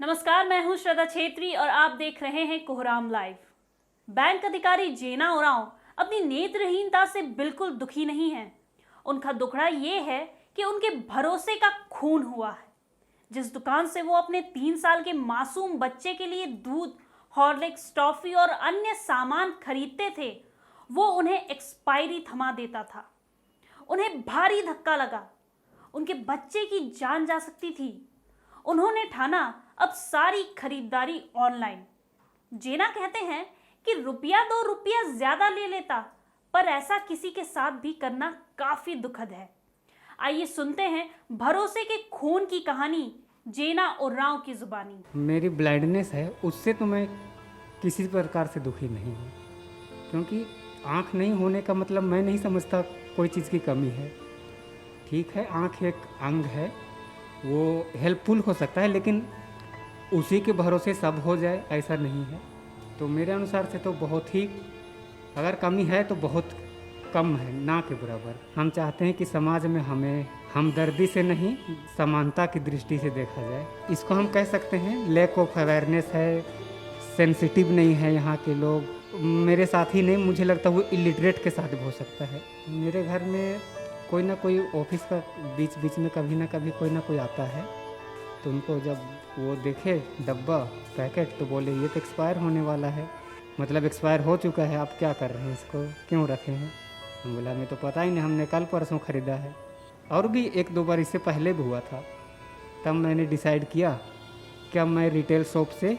नमस्कार, मैं हूं श्रद्धा छेत्री और आप देख रहे हैं कोहराम लाइव। बैंक अधिकारी जेना ओरांव अपनी नेत्रहीनता से बिल्कुल दुखी नहीं हैं। उनका दुखड़ा ये है कि उनके भरोसे का खून हुआ है। जिस दुकान से वो अपने 3 साल के मासूम बच्चे के लिए दूध, हॉर्लिक्स, टॉफी और अन्य सामान खरीदते थे, वो उन्हें एक्सपायरी थमा देता था। उन्हें भारी धक्का लगा। उनके बच्चे की जान जा सकती थी। उन्होंने ठाना अब सारी खरीदारी ऑनलाइन। जेना कहते हैं कि रुपया 2 रुपया ज्यादा ले लेता, पर ऐसा किसी के साथ भी करना काफी दुखद है। आइए सुनते हैं भरोसे के खून की कहानी जेना ओरांव की जुबानी। मेरी ब्लाइंडनेस है, उससे तो मैं किसी प्रकार से दुखी नहीं हूँ, क्योंकि आँख नहीं होने का मतलब मैं नहीं समझता कोई चीज़ की कमी है। ठीक है, आँख एक अंग है, वो हेल्पफुल हो सकता है, लेकिन उसी के भरोसे सब हो जाए ऐसा नहीं है। तो मेरे अनुसार से तो बहुत ही, अगर कमी है तो बहुत कम है, ना के बराबर। हम चाहते हैं कि समाज में हमें हमदर्दी से नहीं, समानता की दृष्टि से देखा जाए। इसको हम कह सकते हैं लैक ऑफ अवेयरनेस है, सेंसिटिव नहीं है यहाँ के लोग। मेरे साथ ही नहीं, मुझे लगता है वो इलिटरेट के साथ भी हो सकता है। मेरे घर में कोई ना कोई ऑफिस का बीच बीच में कभी ना कभी कोई ना कोई आता है, तो उनको जब वो देखे डब्बा पैकेट तो बोले ये तो एक्सपायर होने वाला है, मतलब एक्सपायर हो चुका है, आप क्या कर रहे हैं, इसको क्यों रखे हैं। हम बोला हमें तो पता ही नहीं, हमने कल परसों ख़रीदा है। और भी 1-2 बार इससे पहले भी हुआ था। तब मैंने डिसाइड किया कि अब मैं रिटेल शॉप से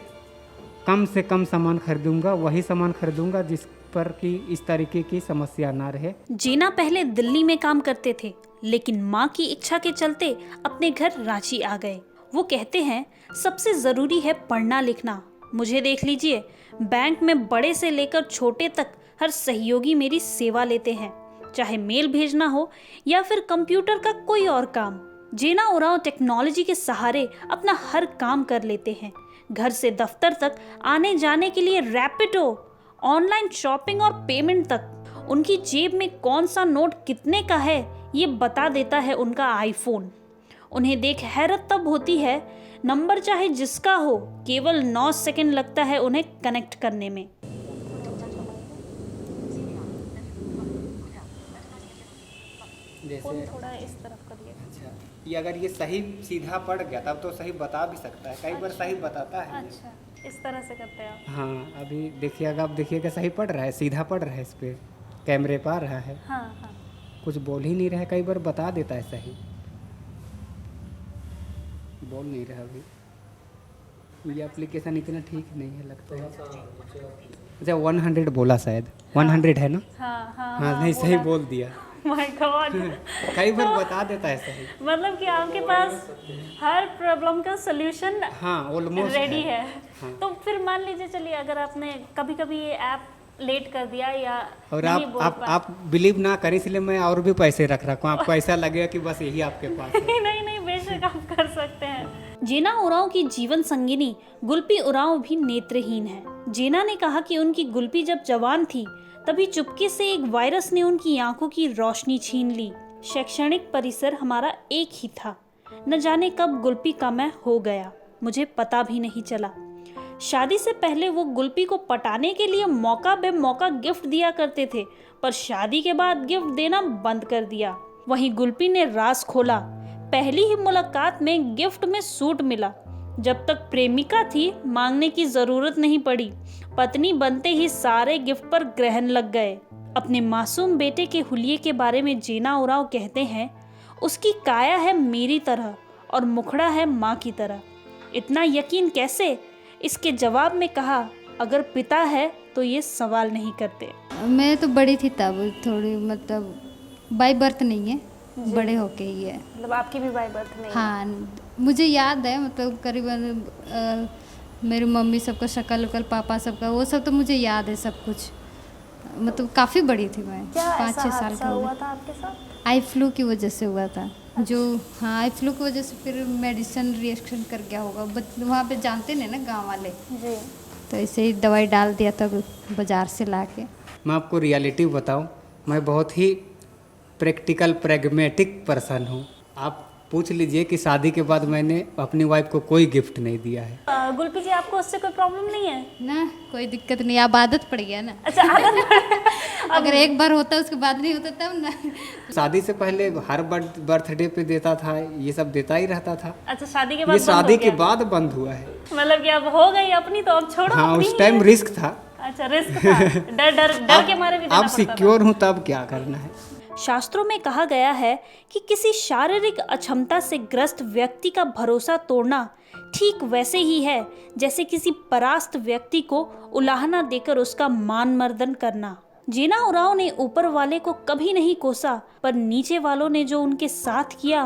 कम सामान खरीदूँगा, वही सामान खरीदूँगा जिस पर कि इस तरीके की समस्या ना रहे। जेना पहले दिल्ली में काम करते थे, लेकिन माँ की इच्छा के चलते अपने घर रांची आ गए। वो कहते हैं सबसे जरूरी है पढ़ना लिखना। मुझे देख लीजिए, बैंक में बड़े से लेकर छोटे तक हर सहयोगी मेरी सेवा लेते हैं, चाहे मेल भेजना हो या फिर कंप्यूटर का कोई और काम। जेना ओरांव टेक्नोलॉजी के सहारे अपना हर काम कर लेते हैं। घर से दफ्तर तक आने जाने के लिए रैपिडो, ऑनलाइन शॉपिंग और पेमेंट तक। उनकी जेब में कौन सा नोट कितने का है ये बता देता है उनका आईफोन। उन्हें देख हैरत तब होती है, नंबर चाहे जिसका हो, केवल 9 सेकंड लगता है उन्हें कनेक्ट करने में। जैसे थोड़ा इस तरफ करिए। अच्छा, ये अगर ये सही सीधा पड़ गया तब तो सही बता भी सकता है, कई बार सही बताता है। अच्छा, इस तरह से करते हैं आप? हाँ, अभी देखिएगा, आप देखिएगा सही पड़ रहा है, सीधा पड़ रहा है, इस पे कैमरे पर आ रहा है। हाँ हाँ। कुछ बोल ही नहीं रहा है, कई बार बता देता है सही, बोल नहीं रहा अभी। ये एप्लीकेशन इतना ठीक नहीं है लगता है। अच्छा 100 बोला, शायद 100 है ना। हाँ हाँ हाँ, नहीं सही बोल दिया। My God. कई बार बता देता है सही। मतलब कि आपके पास हर प्रॉब्लम का सलूशन हाँ, ऑलमोस्ट रेडी है। हाँ। तो फिर मान लीजिए, चलिए अगर आपने कभी कभी ये ऐप लेट कर दिया या और नहीं बोल आप बिलीव ना करें, इसलिए मैं और भी पैसे रख रखा हूँ। आपको ऐसा लगेगा कि बस यही आपके पास है। नहीं नहीं, बेशक आप कर सकते हैं। जेना ओरांव की जीवन संगिनी गुलपी ओरांव भी नेत्रहीन है। जेना ने कहा कि उनकी गुलपी जब जवान थी, तभी चुपके से एक वायरस ने उनकी आंखों की रोशनी छीन ली। शैक्षणिक परिसर हमारा एक ही था। न जाने कब गुलपी का मैं हो गया, मुझे पता भी नहीं चला। शादी से पहले वो गुलपी को पटाने के लिए मौका बे मौका गिफ्ट दिया करते थे, पर शादी के बाद गिफ्ट देना बंद कर दिया। वहीं गुलपी ने राज खोला। पहली ही मुलाकात में गिफ्ट में सूट मिला। जब तक प्रेमिका थी, मांगने की जरूरत नहीं पड़ी। पत्नी बनते ही सारे गिफ्ट पर ग्रहण लग गए। अपने मासूम बेटे के हुलिये के बारे में जेना ओरांव कहते हैं, उसकी काया है मेरी तरह और मुखड़ा है माँ की तरह। इतना यकीन कैसे? इसके जवाब में कहा, अगर पिता है तो ये सवाल नहीं करते। मैं तो बड़ी थी तब, थोड़ी मतलब बाय बर्थ नहीं है, बड़े होके ही है। मतलब आपकी भी बाय बर्थ नहीं? हाँ, मुझे याद है, मतलब करीबन मेरी मम्मी सबका शक्ल उकल, पापा सबका, वो सब तो मुझे याद है सब कुछ। मतलब काफ़ी बड़ी थी मैं, 5-6 साल का हुआ था आपके साथ? आई फ्लू की वजह से हुआ था। जो हाँ, आई फ्लू की वजह से फिर मेडिसिन रिएक्शन कर गया होगा। वहाँ पे जानते नहीं ना गांव वाले जी। तो ऐसे ही दवाई डाल दिया था बाज़ार से ला के। मैं आपको रियलिटी बताऊं, मैं बहुत ही प्रैक्टिकल प्रैग्मेटिक पर्सन हूं। आप पूछ लीजिए कि शादी के बाद मैंने अपनी वाइफ को कोई गिफ्ट नहीं दिया है। गुलपी जी, आपको उससे कोई प्रॉब्लम नहीं है? ना कोई दिक्कत नहीं, अब आदत पड़ गया ना। अच्छा, आदत अगर एक बार होता उसके बाद नहीं होता तब ना। शादी से पहले हर बर्थडे पे देता था, ये सब देता ही रहता था। अच्छा, शादी के ये बाद बंद शादी हो के गया? बाद बंद हुआ है। मतलब कि अब हो गई अपनी, तो अब छोड़ो हाँ, अपनी उस ही टाइम है। रिस्क था। अच्छा, रिस्क था, डर डर डर के मारे भी देना अब पड़ता था। सिक्योर हूँ तब क्या करना है। शास्त्रों में कहा गया है कि किसी शारीरिक अक्षमता से ग्रस्त व्यक्ति का भरोसा तोड़ना ठीक वैसे ही है जैसे किसी परास्त व्यक्ति को उलाहना देकर उसका मान मर्दन करना। जीना उरांव ने ऊपर वाले को कभी नहीं कोसा, पर नीचे वालों ने जो उनके साथ किया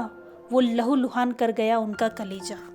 वो लहूलुहान कर गया उनका कलेजा।